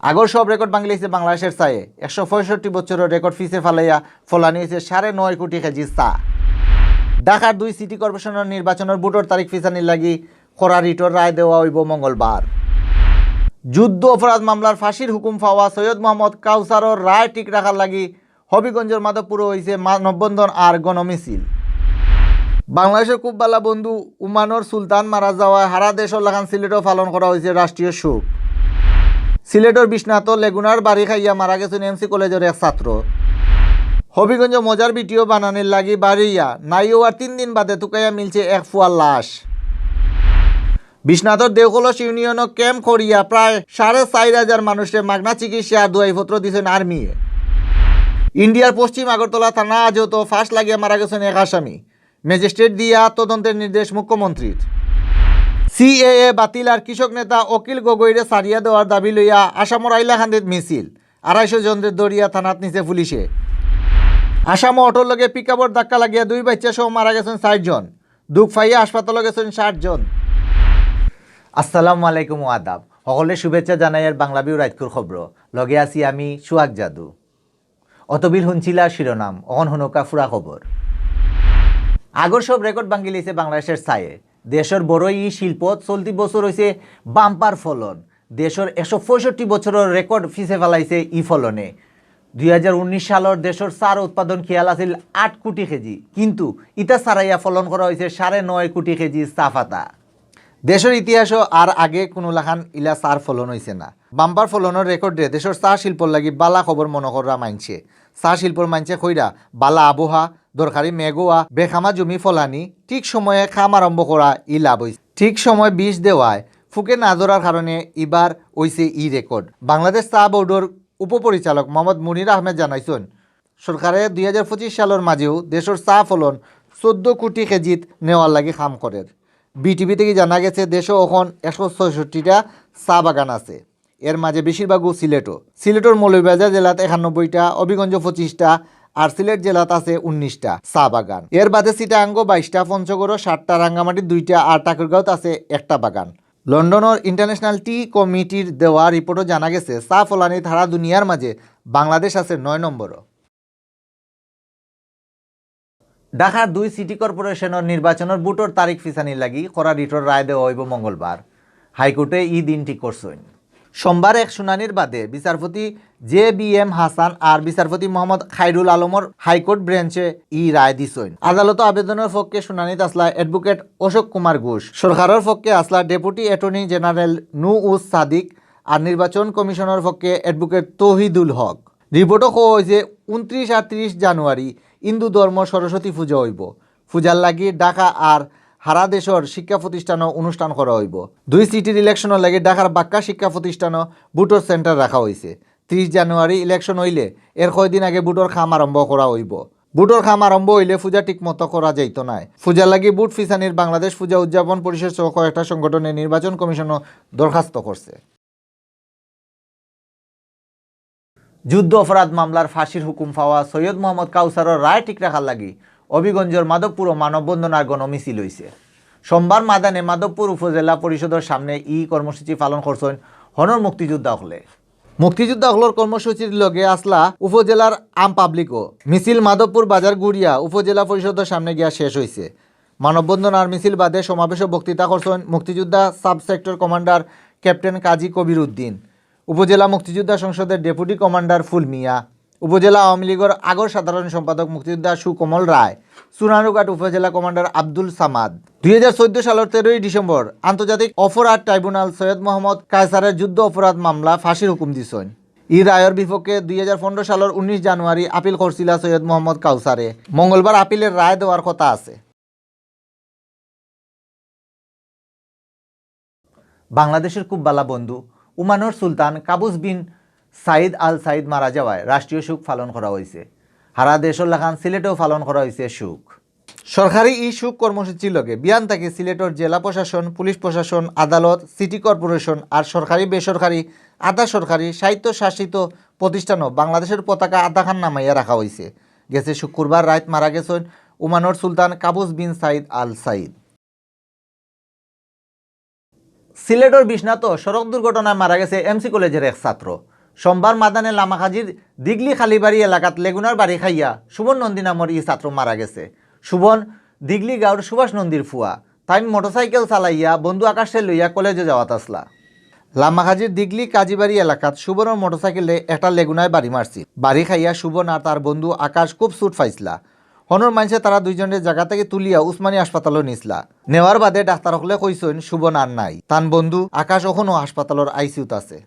আগর সব রেকর্ড ভাঙি লাইছে বাংলাদেশের চায়ে 165 বছরের রেকর্ড ফিসে ফালাইয়া ফলানি হয়েছে 9.5 কোটি কেজি চা। ঢাকার 2 সিটি কর্পোরেশনের নির্বাচনের ভোটের তারিখ ফিসানির লাগি কড়া রিটর রায় দেওয়া হইব মঙ্গলবার। যুদ্ধ অপরাধ মামলার ফাঁসির হুকুম পাওয়া সৈয়দ মোহাম্মদ কাউসারর রায় ঠিক রাখার লাগি হবিগঞ্জের মাধবপুরে হয়েছে মানববন্ধন আর গণমিছিল। বাংলাদেশের খুব ভালো বন্ধু উমানোর সুলতান মারা যাওয়ায় সারা দেশের লাগান সিলেটও পালন করা হয়েছে রাষ্ট্রীয় শোক। সিলেটের বিশ্বনাথ লেগুনার বাড়ি খাইয়া মারা গেছেন এমসি কলেজের এক ছাত্র। হবিগঞ্জ মজার ভিডিও বানানোর লাগি বাড়িয়া নাইও আর 3 দিন বাদে তুকাইয়া মিলছে এক ফুয়ার লাশ। বিশ্বনাথর দেওকলস ইউনিয়নও ক্যাম্প করিয়া প্রায় 4,500 মানুষের মাগনা চিকিৎসা আর দোয়াইপত্র দিয়েছেন আর্মি। ইন্ডিয়ার পশ্চিম আগরতলা থানা আজও ফাঁস লাগিয়া মারা গেছেন এক আসামি। ম্যাজিস্ট্রেট দিয়া তদন্তের নির্দেশ মুখ্যমন্ত্রীর। সিএএ বাতিল আর কৃষক নেতা অকিল গগৈরে সারিয়া দেওয়ার দাবি লইয়া আসামর আইলাখান্দিত মিছিল। 250 জনের দরিয়া থানাত নিচে পুলিশে। আসামও অটোর লগে পিকআপর ধাক্কা লাগিয়া 2 বাচ্চা সহ মারা গেছেন 60 জন। দুঃখ পাইয়া হাসপাতালে গেছেন 60 জন। আসসালামু আলাইকুম আদাব। সকলে শুভেচ্ছা জানাই আর বাংলাভিউ রাইতকুর খবর লগে আছি আমি সুহাগ জাদু। অতবির হুনছিলা শিরোনাম অহন হনকা ফুরা খবর। আগর সব রেকর্ড ভাঙি লাইছে বাংলাদেশের ছায়ে। দেশের বড় ই শিল্প চলতি বছর হয়েছে বাম্পার ফলন। দেশের 165 বছরের রেকর্ড ফিসে ফেলাইছে ই ফলনে। 2019 সালের দেশের চার উৎপাদন খেয়াল আছিল 8 কোটি কেজি, কিন্তু ইটা সারাইয়া ফলন করা হয়েছে 9.5 কোটি কেজি চা পাতা। দেশের ইতিহাসও আর আগে কোনো লাখান ইলা চার ফলন হয়েছে না। বাম্পার ফলনের রেকর্ডে দেশের চা শিল্পর লাগি বালা খবর মনে করা মানছে। চা শিল্পর মানছে কইরা বালা আবহাওয়া, দরকারি মেঘোয়া, বেখামা জমি ফলানি, ঠিক সময়ে খাম আরম্ভ করা ই লাভ হয়েছে। ঠিক সময় বীজ দেওয়ায় ফুকে না ধরার কারণে এবার হয়েছে ই রেকর্ড। বাংলাদেশ চা বোর্ডের উপপরিচালক মোহাম্মদ মুনির আহমেদ জানাইছেন সরকারে 2025 সালের মাঝেও দেশের চা ফলন 14 কোটি কেজিত নেওয়ার লাগে কাম করে। বিটিভি থেকে জানা গেছে দেশে এখন 166টা চা বাগান আছে। এর মাঝে বেশিরভাগও সিলেটের মৌলভীবাজার জেলাত 91টা, হবিগঞ্জ 25টা আর সিলেট জেলাত আছে 19টা চা বাগান। এর বাদে চিটাগাঙ্গ 22টা, পঞ্চগড় 7টা, রাঙ্গামাটি 2টা আর ঠাকুরগাঁওত আছে একটা বাগান। লন্ডনের ইন্টারন্যাশনাল টি কমিটির দেওয়া রিপোর্টও জানা গেছে চা ফলানি ধারা দুনিয়ার মাঝে বাংলাদেশ আছে 9 নম্বর। ঢাকার 2 সিটি কর্পোরেশনের নির্বাচনের ভোটের তারিখ ফিসানির লাগি করা রিটর রায় দেওয়া হইব মঙ্গলবার। হাইকোর্টে ই দিন ঠিক করছেন। সোমবার এক শুনানির বাদে বিচারপতি JBM হাসান আর বিচারপতি মোহাম্মদ খাইরুল আলমর হাইকোর্ট ব্রেঞ্চে ই রায় দিছেন। আদালত আবেদনের পক্ষে শুনানিত আসলা অ্যাডভোকেট অশোক কুমার ঘোষ, সরকারের পক্ষে আসলা ডেপুটি অ্যাটর্নি জেনারেল নুউজ সাদিক আর নির্বাচন কমিশনের পক্ষে অ্যাডভোকেট তৌহিদুল হক। রিপোর্টও কোয়া হয়েছে 29 আর 30 জানুয়ারি হিন্দু ধর্ম সরস্বতী পূজা হইব। পূজার লাগি ঢাকা আর সারা দেশের শিক্ষা প্রতিষ্ঠানও অনুষ্ঠান করা হইব। 2 সিটির ইলেকশনের লাগে ঢাকার বাক্কা শিক্ষা প্রতিষ্ঠানও ভোটার সেন্টার রাখা হয়েছে। 30 জানুয়ারি ইলেকশন হইলে এর কয়দিন আগে ভোটার খাম আরম্ভ করা হইব। ভোটার খাম আরম্ভ হইলে পূজা ঠিক মতো করা যাইত না। পূজার লাগি ভোট ফিসানির বাংলাদেশ পূজা উদযাপন পরিষদ সহ কয়েকটা সংগঠনে নির্বাচন কমিশনও দরখাস্ত করছে। যুদ্ধ অপরাধ মামলার ফাঁসির হুকুম পাওয়া সৈয়দ মোহাম্মদ কাউসারর রায় ঠিক রাখার লাগি হবিগঞ্জের মাধবপুর মানববন্ধন আর গণমিছিল হয়েছে। সোমবার মাদানে মাধবপুর উপজেলা পরিষদের সামনে ই কর্মসূচি পালন করছেন হনর মুক্তিযোদ্ধা হলে। মুক্তিযোদ্ধা হলর কর্মসূচির লগে আসলা উপজেলার আম পাবলিকও। মিছিল মাধবপুর বাজার গুড়িয়া উপজেলা পরিষদের সামনে গিয়া শেষ হয়েছে। মানববন্ধন আর মিছিল বাদে সমাবেশে বক্তৃতা করছেন মুক্তিযোদ্ধা সাব সেক্টর কমান্ডার ক্যাপ্টেন কাজী কবির উদ্দিন, উপজেলা মুক্তিযোদ্ধা সংসদের ডেপুটি কমান্ডার ফুল মিয়া, উপজেলা আওয়ামী লীগের আগর সাধারণ সম্পাদক মুক্তিযোদ্ধা সুকমল রায়, চুনারুঘাট উপজেলা কমান্ডার আব্দুল সামাদ। 2014 সালের 13 ডিসেম্বর আন্তর্জাতিক অপরাধ ট্রাইব্যুনাল সৈয়দ মোহাম্মদ কায়সারের যুদ্ধ অপরাধ মামলা ফাঁসির হুকুম দিছেন। ই রায়ের বিপক্ষে 2015 সালের 19 জানুয়ারি আপিল করছিল সৈয়দ মোহাম্মদ কাউসারে। মঙ্গলবার আপিলের রায় দেওয়ার কথা আছে। বাংলাদেশের খুব ভালো বন্ধু ওমানের সুলতান কাবুস বিন সাইদ আল সাইদ মারা যাওয়ায় রাষ্ট্রীয় শোক পালন করা হয়েছে। সারা দেশের লাখান সিলেটেও পালন করা হয়েছে শোক। সরকারি ই শোক কর্মসূচির লগে বিয়ান থেকে সিলেটের জেলা প্রশাসন, পুলিশ প্রশাসন, আদালত, সিটি কর্পোরেশন আর সরকারি বেসরকারি আধা সরকারি স্বায়ত্তশাসিত প্রতিষ্ঠানও বাংলাদেশের পতাকা আধাখান নামাইয়া রাখা হয়েছে। গেছে শুক্রবার রাত মারা গেছেন ওমানের সুলতান কাবুস বিন সাইদ আল সাইদ। সিলেটের বিশ্বনাথ সড়ক দুর্ঘটনায় মারা গেছে এমসি কলেজের এক ছাত্র। সোমবার মাদানে লামাখাজির দিগলি খালিবাড়ি এলাকাত লেগুনার বাড়ি খাইয়া সুবন নন্দী নামর ই ছাত্র মারা গেছে। সুবন দিগলি গাঁওর সুভাষ নন্দীর ফুয়া। তাই মোটরসাইকেল চালাইয়া বন্ধু আকাশে লইয়া কলেজে যাওয়াত আসলা। লামাখাজির দিগলি কাজীবাড়ি এলাকাত সুবনের মোটরসাইকেলে একটা লেগুনায় বাড়ি মারছিল। বাড়ি খাইয়া সুবন আর তার বন্ধু আকাশ খুব চুট পাইছিলা। হনর মানুষে তারা দুইজনের জায়গা থেকে তুলিয়া উসমানী হাসপাতালও নিছলা। নেওয়ার বাদে ডাক্তার হলে কইসেন সুবন আর নাই। তান বন্ধু আকাশ এখনও হাসপাতালের আইসিউত আছে।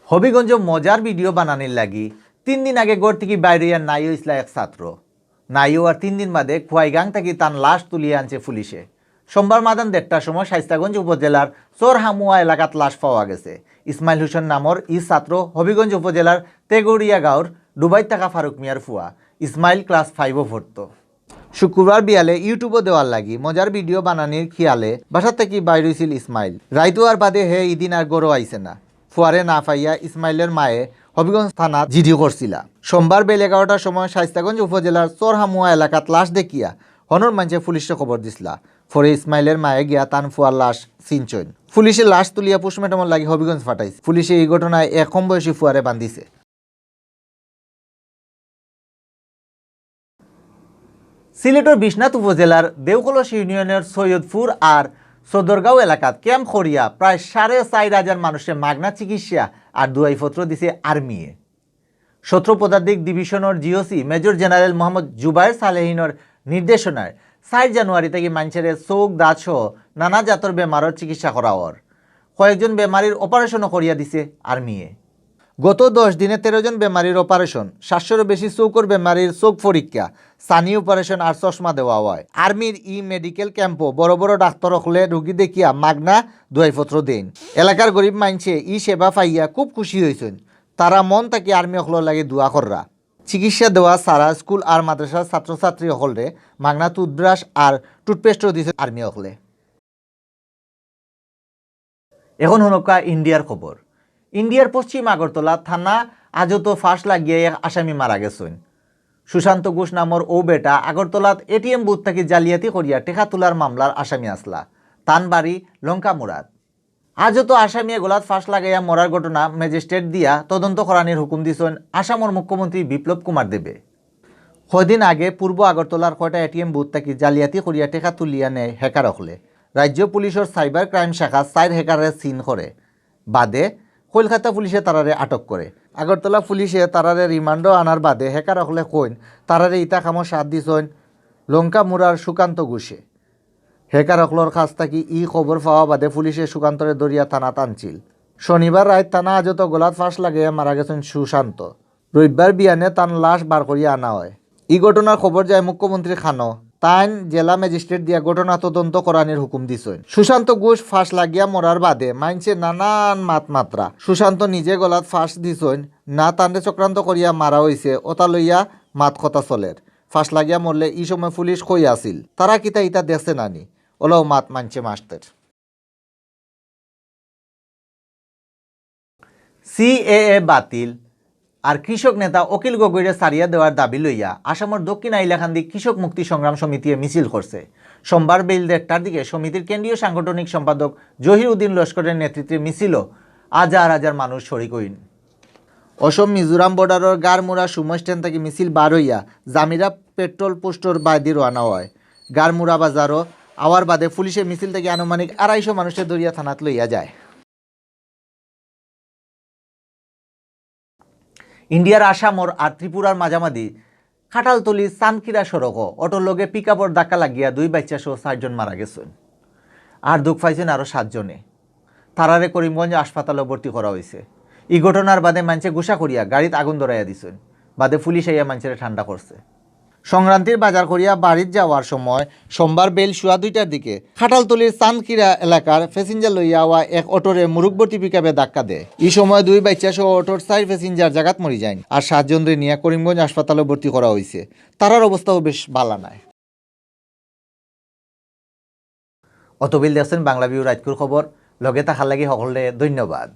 হবিগঞ্জ মজার ভিডিও বানানির লাগি 3 দিন আগে গড় থেকে বাইরে নাই হইসলা এক ছাত্র। নাইও আর 3 দিন বাদে খোয়াইগাং থেকে তান লাশ তুলিয়ে আনছে পুলিশে। সোমবার মাদান 1টার সময় শাইস্তাগঞ্জ উপজেলার চরহামুয়া এলাকাত লাশ পাওয়া গেছে। ইসমাইল হোসেন নামর ই ছাত্র হবিগঞ্জ উপজেলার তেগড়িয়া গাঁওর ডুবাই থাকা ফারুক মিয়ার ফুয়া। ইসমাইল ক্লাস 5 পড়ত। শুক্রবার বিয়ালে ইউটিউবে দেওয়ার লাগি মজার ভিডিও বানানির খেয়ালে বাসা থেকে বাইর হইছিল ইসমাইল। রাইতুয়ার বাদে হে ইদিন আর গড়ো আইছে না। ফুয়ারে না পাইয়া ইসমাইলের মায়ে হবিগঞ্জ থানাত জিডি করছিলা। সোমবার বেল 11টার সময় শাইস্তাগঞ্জ উপজেলার চরহামুয়া এলাকাত লাশ দেখিয়া হনর মানুষে পুলিশে খবর দিছিলা। পরে ইসমাইলের মায়ে গিয়া তান ফুয়ার লাশ চিনচইন। পুলিশে লাশ তুলিয়া পোস্টমর্টমের লাগি হবিগঞ্জ পাঠাইছে। পুলিশে এই ঘটনায় এক কম বয়সী ফুয়ারে বান্ধিছে। সিলেটের বিশ্বনাথ উপজেলার দেওকলস ইউনিয়নের সৈয়দপুর আর সদরগাঁও এলাকাত ক্যাম্প করিয়া প্রায় 4,500 মানুষের মাগনা চিকিৎসা আর দুয়াইপত্র দিছে আর্মিয়ে। 17 পদাতিক ডিভিশনের GOC major general Mohammad Zubair সালেহিনের নির্দেশনায় 4 জানুয়ারি থেকে মানুষের চোখ দাঁত সহ নানা জাতর বেমারের চিকিৎসা করা হওয়ার। কয়েকজন বেমারির অপারেশনও করিয়া দিছে আর্মিয়ে। গত 10 দিনে 13 জন বেমারির অপারেশন, 700-এরও বেশি চৌকর বেমারির চোখ পরীক্ষা, সানি অপারেশন আর চশমা দেওয়া হয়। আর্মির মেডিকেল ক্যাম্পও বড় বড় ডাক্তার হলে রোগী দেখিয়া মাগনা দোয়াইপত্র দেন। এলাকার গরিব মানুষে সেবা পাইয়া খুব খুশি হয়েছেন। তারা মন থেকে আর্মি হকলের লাগে দোয়া কররা। চিকিৎসা দেওয়া সারা স্কুল আর মাদ্রাসার ছাত্রছাত্রী হলরে মাগনা টুথব্রাশ আর টুথপেস্টও দিয়েছে আর্মি হকলে। এখন হনকা ইন্ডিয়ার খবর। ইন্ডিয়ার পশ্চিম আগরতলা থানা আজত ফাঁস লাগিয়ে এক আসামি মারা গেছেন। সুশান্ত ঘোষ নামর ও বেটা আগরতলাত এটিএম বুথ থেকে জালিয়াতি করিয়া টেকা তোলার মামলার আসামি আসলা। তান বাড়ি লঙ্কা মুরাদ। আজত আসামিয়ে গোলাত ফাঁস লাগাইয়া মরার ঘটনা ম্যাজিস্ট্রেট দিয়া তদন্ত করানির হুকুম দিছেন আসামর মুখ্যমন্ত্রী বিপ্লব কুমার দেবে। কদিন আগে পূর্ব আগরতলার কয়টা এটিএম বুথ থেকে জালিয়াতি করিয়া টেকা তুলিয়া নেয় হ্যাকার হলে। রাজ্য পুলিশের সাইবার ক্রাইম শাখা 4 হ্যাকারের চিন করে। বাদে কলকাতা পুলিশে তারারে আটক করে। আগরতলা পুলিশে তারারে রিমান্ডও আনার বাদে হ্যাকার হলে কইন তারারে ইতা কামর সাথ দিছেন লঙ্কা মুরার সুকান্ত ঘোষে। হ্যাকার হকলর কাছ থেকে খবর পাওয়া বাদে পুলিশে সুকান্তরে দরিয়া থানা টানছিল। শনিবার রাত থানা আজত গোলাত ফাঁস লাগিয়ে মারা গেছেন সুশান্ত। রবিবার বিয়ানে তান লাশ বার করিয়া আনা হয়। ঘটনার খবর যায় মুখ্যমন্ত্রী খানো। তাইন জেলা ম্যাজিস্ট্রেট দিয়া ঘটনা তদন্ত করানির হুকুম দিছেন। সুশান্ত ঘোষ ফাঁস লাগিয়া মরার বাদে মাইনছে নানান মাত্রা। সুশান্ত নিজে গলাত ফাঁস দিছেন না তান্ডে চক্রান্ত করিয়া মারা হইছে ওটা লইয়া মাত কথা চলের। ফাঁস লাগিয়া মরলে সময় পুলিশ কই আছিল তারা কিতা ইতা দেখছে নানি ওলাও মাত মানছে মাস্টার। সিএএ বাতিল আর কৃষক নেতা অখিল গগৈরে সারিয়া দেওয়ার দাবি লইয়া আসামের দক্ষিণ আইলাকান্দি কৃষক মুক্তি সংগ্রাম সমিতি মিছিল করছে। সোমবার বেল 1টার দিকে সমিতির কেন্দ্রীয় সাংগঠনিক সম্পাদক জহির উদ্দিন লস্করের নেতৃত্বে মিছিলও হাজার হাজার মানুষ শরিক হইন। অসম মিজোরাম বর্ডারের গারমুড়া সুমো স্ট্যান্ড থেকে মিছিল বার হইয়া জামিরা পেট্রোল পোস্টর বাইদি রওনা হয়। গারমুড়া বাজারও আওয়ার বাদে পুলিশের মিছিল থেকে আনুমানিক 250 মানুষের দরিয়া থানাত লইয়া যায়। ইন্ডিয়ার আসামর আর ত্রিপুরার মাঝামাঝি খাটালতলি চানকিরা সড়ক অটোর লগে পিকআপর ধাক্কা লাগিয়া 2 বাচ্চা সহ 4 জন মারা গেছেন আর দুঃখ পাইছেন আরও 7 জনে। তারারে করিমগঞ্জ হাসপাতালে ভর্তি করা হয়েছে। এই ঘটনার বাদে মানুষে গুসা করিয়া গাড়িতে আগুন ধরাইয়া দিছেন। বাদে পুলিশ আইয়া মানুষের ঠান্ডা করছে। সংক্রান্তির বাজার করিয়া বাড়ির যাওয়ার সময় সোমবার বেল 2:15টার দিকে খাটালতলির চানকিরা এলাকার প্যাসেঞ্জার লইয়া আওয়া এক অটোরে মুরুগবর্তী পিকআপে ধাক্কা দেয়। এই সময় 2 বাচ্চা সহ অটোর 4 প্যাসেঞ্জার জাগাত মরি যায় আর 7 জনরে নিয়ে করিমগঞ্জ হাসপাতালে ভর্তি করা হয়েছে। তারার অবস্থাও বেশ ভালো নয়। অতবিল দেখছেন বাংলাভিউ রাইতকুর খবর। লগে থাকার লাগি সকলে ধন্যবাদ।